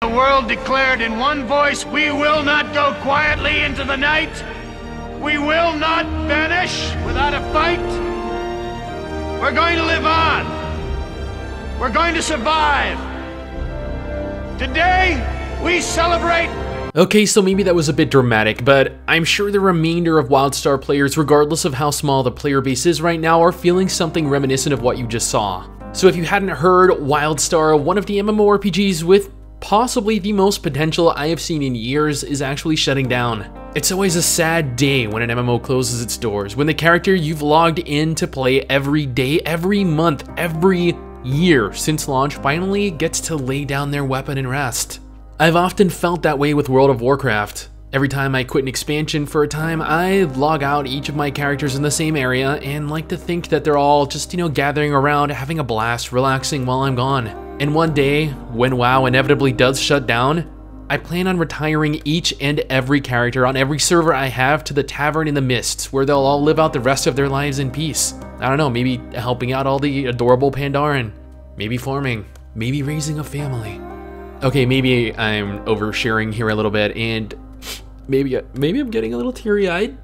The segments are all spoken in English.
The world declared in one voice, we will not go quietly into the night. We will not vanish without a fight. We're going to live on. We're going to survive. Today, we celebrate. Okay, so maybe that was a bit dramatic, but I'm sure the remainder of WildStar players, regardless of how small the player base is right now, are feeling something reminiscent of what you just saw. So if you hadn't heard, WildStar, one of the MMORPGs with possibly the most potential I have seen in years, is actually shutting down. It's always a sad day when an MMO closes its doors, when the character you've logged in to play every day, every month, every year since launch finally gets to lay down their weapon and rest. I've often felt that way with World of Warcraft. Every time I quit an expansion for a time, I log out each of my characters in the same area and like to think that they're all just, gathering around, having a blast, relaxing while I'm gone. And one day, when WoW inevitably does shut down, I plan on retiring each and every character on every server I have to the Tavern in the Mists, where they'll all live out the rest of their lives in peace. I don't know, maybe helping out all the adorable Pandaren, maybe farming, maybe raising a family. Okay, maybe I'm oversharing here a little bit, and maybe I'm getting a little teary-eyed.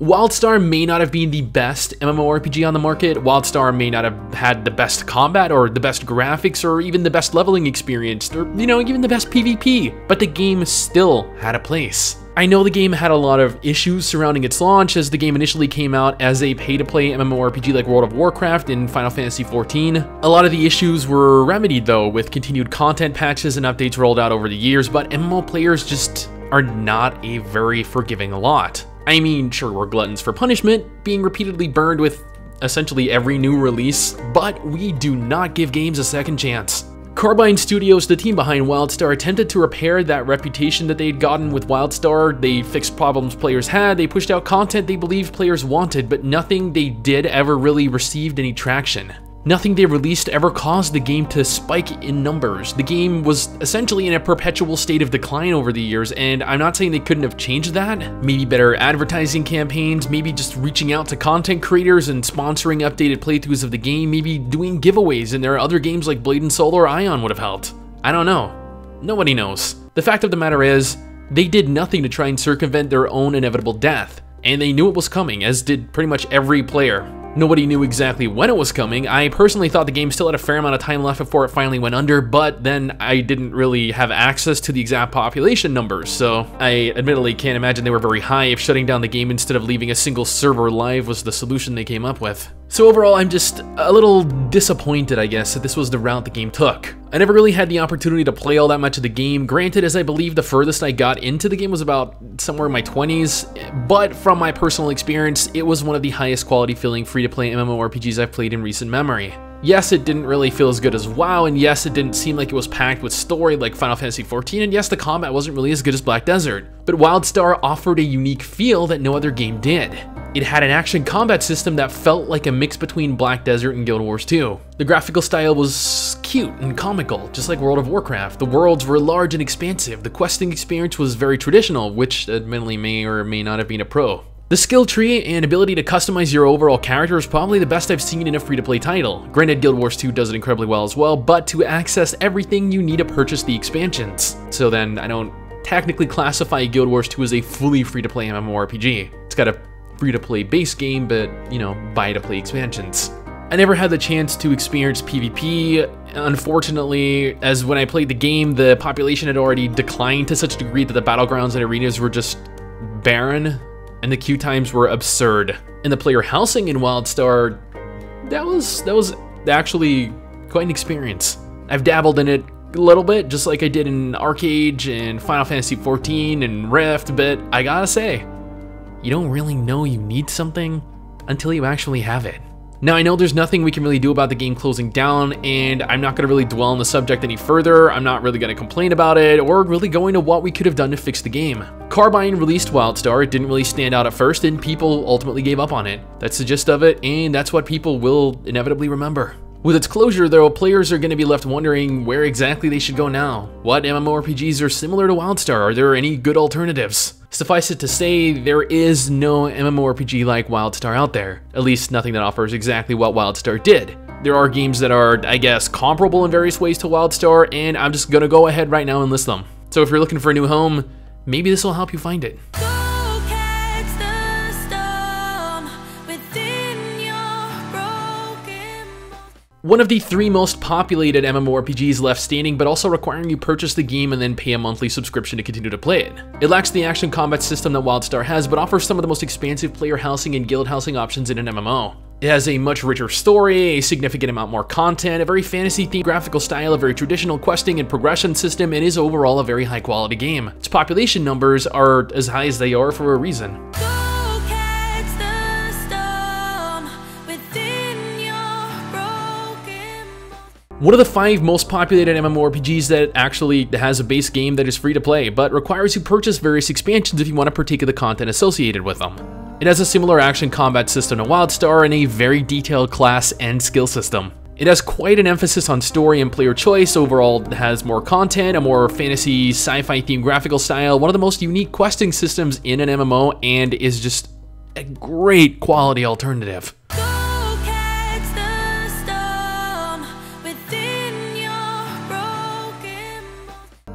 WildStar may not have been the best MMORPG on the market. WildStar may not have had the best combat or the best graphics or even the best leveling experience or, even the best PvP, but the game still had a place. I know the game had a lot of issues surrounding its launch, as the game initially came out as a pay-to-play MMORPG like World of Warcraft and Final Fantasy XIV. A lot of the issues were remedied though, with continued content patches and updates rolled out over the years, but MMO players just are not a very forgiving lot. I mean, sure, we're gluttons for punishment, being repeatedly burned with essentially every new release, but we do not give games a second chance. Carbine Studios, the team behind WildStar, attempted to repair that reputation that they'd gotten with WildStar. They fixed problems players had, they pushed out content they believed players wanted, but nothing they did ever really received any traction. Nothing they released ever caused the game to spike in numbers. The game was essentially in a perpetual state of decline over the years, and I'm not saying they couldn't have changed that. Maybe better advertising campaigns, maybe just reaching out to content creators and sponsoring updated playthroughs of the game, maybe doing giveaways, and there are other games like Blade and Soul or Ion would have helped. I don't know. Nobody knows. The fact of the matter is, they did nothing to try and circumvent their own inevitable death, and they knew it was coming, as did pretty much every player. Nobody knew exactly when it was coming. I personally thought the game still had a fair amount of time left before it finally went under, but then I didn't really have access to the exact population numbers, so I admittedly can't imagine they were very high if shutting down the game instead of leaving a single server live was the solution they came up with. So overall, I'm just a little disappointed, I guess, that this was the route the game took. I never really had the opportunity to play all that much of the game, granted, as I believe the furthest I got into the game was about somewhere in my 20s, but from my personal experience, it was one of the highest quality feeling free-to-play MMORPGs I've played in recent memory. Yes, it didn't really feel as good as WoW, and yes, it didn't seem like it was packed with story like Final Fantasy XIV, and yes, the combat wasn't really as good as Black Desert. But WildStar offered a unique feel that no other game did. It had an action combat system that felt like a mix between Black Desert and Guild Wars 2. The graphical style was cute and comical, just like World of Warcraft. The worlds were large and expansive. The questing experience was very traditional, which admittedly may or may not have been a pro. The skill tree and ability to customize your overall character is probably the best I've seen in a free-to-play title. Granted, Guild Wars 2 does it incredibly well as well, but to access everything you need to purchase the expansions. So then, I don't technically classify Guild Wars 2 as a fully free-to-play MMORPG. It's got a free-to-play base game, but, buy-to-play expansions. I never had the chance to experience PvP, unfortunately, as when I played the game, the population had already declined to such a degree that the battlegrounds and arenas were just barren, and the queue times were absurd. And the player housing in WildStar, that was actually quite an experience. I've dabbled in it a little bit, just like I did in Arcade and Final Fantasy XIV and Rift, but I gotta say, you don't really know you need something until you actually have it. Now, I know there's nothing we can really do about the game closing down, and I'm not going to really dwell on the subject any further. I'm not really going to complain about it, or really go into what we could have done to fix the game. Carbine released WildStar. It didn't really stand out at first, and people ultimately gave up on it. That's the gist of it, and that's what people will inevitably remember. With its closure, though, players are going to be left wondering where exactly they should go now. What MMORPGs are similar to WildStar? Are there any good alternatives? Suffice it to say, there is no MMORPG like WildStar out there. At least nothing that offers exactly what WildStar did. There are games that are, I guess, comparable in various ways to WildStar, and I'm just gonna go ahead right now and list them. So if you're looking for a new home, maybe this will help you find it. One of the 3 most populated MMORPGs left standing, but also requiring you purchase the game and then pay a monthly subscription to continue to play it. It lacks the action combat system that WildStar has, but offers some of the most expansive player housing and guild housing options in an MMO. It has a much richer story, a significant amount more content, a very fantasy-themed graphical style, a very traditional questing and progression system, and is overall a very high-quality game. Its population numbers are as high as they are for a reason. One of the 5 most populated MMORPGs that actually has a base game that is free to play, but requires you purchase various expansions if you want to partake of the content associated with them. It has a similar action combat system to WildStar and a very detailed class and skill system. It has quite an emphasis on story and player choice. Overall, it has more content, a more fantasy, sci-fi themed graphical style, one of the most unique questing systems in an MMO, and is just a great quality alternative.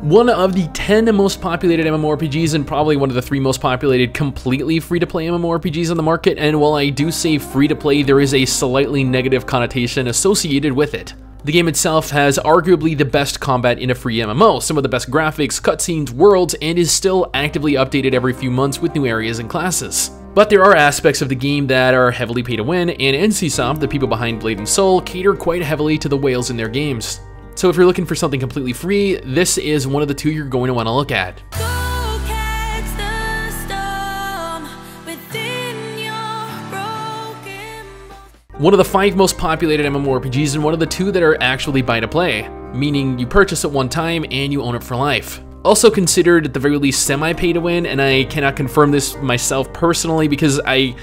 One of the 10 most populated MMORPGs and probably one of the 3 most populated completely free-to-play MMORPGs on the market, and while I do say free-to-play, there is a slightly negative connotation associated with it. The game itself has arguably the best combat in a free MMO, some of the best graphics, cutscenes, worlds, and is still actively updated every few months with new areas and classes. But there are aspects of the game that are heavily pay-to-win, and NCSoft, the people behind Blade and Soul, cater quite heavily to the whales in their games. So if you're looking for something completely free, this is one of the 2 you're going to want to look at. One of the 5 most populated MMORPGs and one of the 2 that are actually buy to play, meaning you purchase it one time and you own it for life. Also considered at the very least semi-pay to win, and I cannot confirm this myself personally because I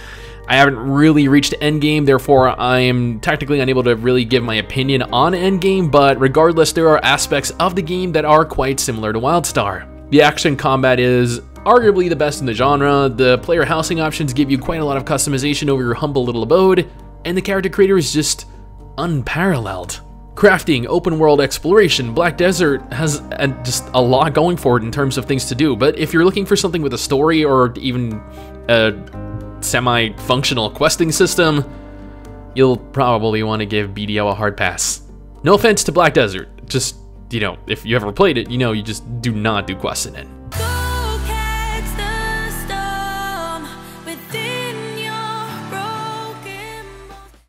haven't really reached endgame, therefore I am technically unable to really give my opinion on endgame, but regardless, there are aspects of the game that are quite similar to WildStar. The action combat is arguably the best in the genre, the player housing options give you quite a lot of customization over your humble little abode, and the character creator is just unparalleled. Crafting, open world exploration, Black Desert has just a lot going for it in terms of things to do, but if you're looking for something with a story or even a semi-functional questing system, you'll probably want to give BDO a hard pass. No offense to Black Desert, just, you know, if you ever played it, you know you just do not do quests in it.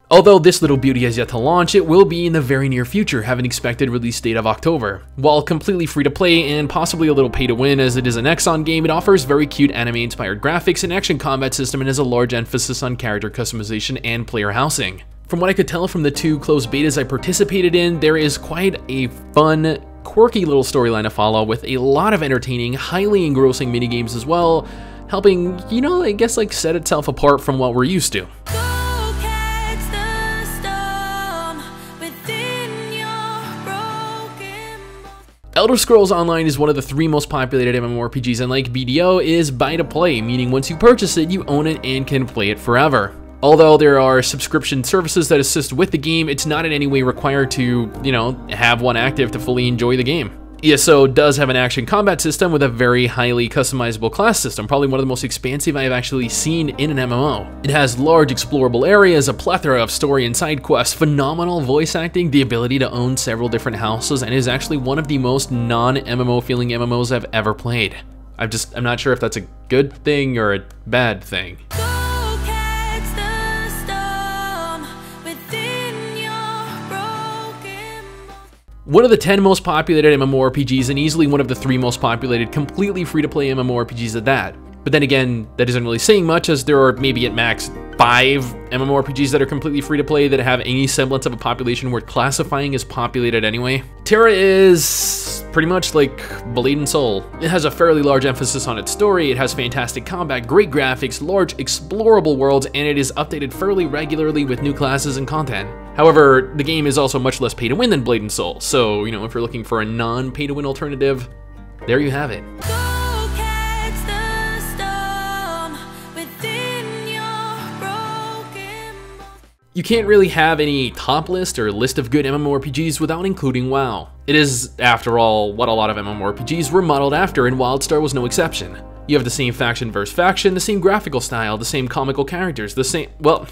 Although this little beauty has yet to launch, it will be in the very near future, having expected release date of October. While completely free to play and possibly a little pay to win as it is an Exxon game, it offers very cute anime-inspired graphics and action combat system and has a large emphasis on character customization and player housing. From what I could tell from the 2 closed betas I participated in, there is quite a fun, quirky little storyline to follow with a lot of entertaining, highly engrossing minigames as well, helping, you know, I guess like set itself apart from what we're used to. Elder Scrolls Online is one of the 3 most populated MMORPGs, and like BDO, is buy to play, meaning once you purchase it, you own it and can play it forever. Although there are subscription services that assist with the game, it's not in any way required to, you know, have one active to fully enjoy the game. ESO does have an action combat system with a very highly customizable class system, probably one of the most expansive I have actually seen in an MMO. It has large explorable areas, a plethora of story and side quests, phenomenal voice acting, the ability to own several different houses, and is actually one of the most non-MMO feeling MMOs I've ever played. I'm not sure if that's a good thing or a bad thing. One of the 10 most populated MMORPGs and easily one of the 3 most populated completely free-to-play MMORPGs at that. But then again, that isn't really saying much as there are maybe at max 5 MMORPGs that are completely free-to-play that have any semblance of a population worth classifying as populated anyway. TERA is pretty much like Blade and Soul. It has a fairly large emphasis on its story, it has fantastic combat, great graphics, large explorable worlds, and it is updated fairly regularly with new classes and content. However, the game is also much less pay-to-win than Blade and Soul, so, you know, if you're looking for a non-pay-to-win alternative, there you have it. You can't really have any top list or list of good MMORPGs without including WoW. It is, after all, what a lot of MMORPGs were modeled after, and WildStar was no exception. You have the same faction versus faction, the same graphical style, the same comical characters, the same, well,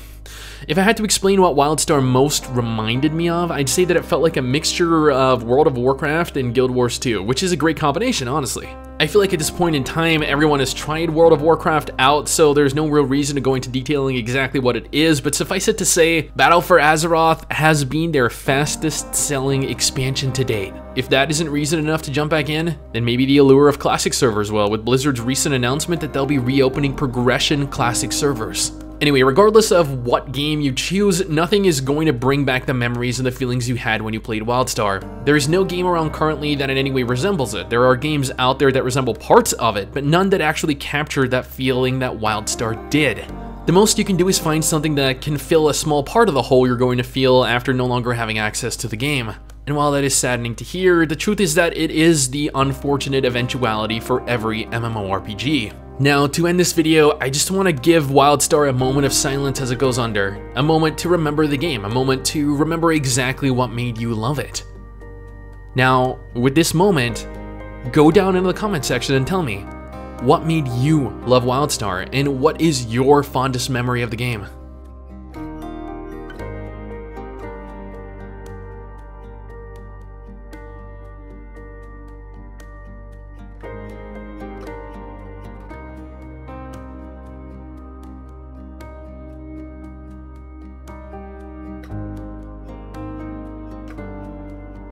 if I had to explain what WildStar most reminded me of, I'd say that it felt like a mixture of World of Warcraft and Guild Wars 2, which is a great combination, honestly. I feel like at this point in time, everyone has tried World of Warcraft out, so there's no real reason to go into detailing exactly what it is, but suffice it to say, Battle for Azeroth has been their fastest selling expansion to date. If that isn't reason enough to jump back in, then maybe the allure of Classic servers will, with Blizzard's recent announcement that they'll be reopening Progression Classic servers. Anyway, regardless of what game you choose, nothing is going to bring back the memories and the feelings you had when you played WildStar. There is no game around currently that in any way resembles it. There are games out there that resemble parts of it, but none that actually captured that feeling that WildStar did. The most you can do is find something that can fill a small part of the hole you're going to feel after no longer having access to the game. And while that is saddening to hear, the truth is that it is the unfortunate eventuality for every MMORPG. Now, to end this video, I just want to give WildStar a moment of silence as it goes under. A moment to remember the game, a moment to remember exactly what made you love it. Now, with this moment, go down into the comment section and tell me, what made you love WildStar, and what is your fondest memory of the game?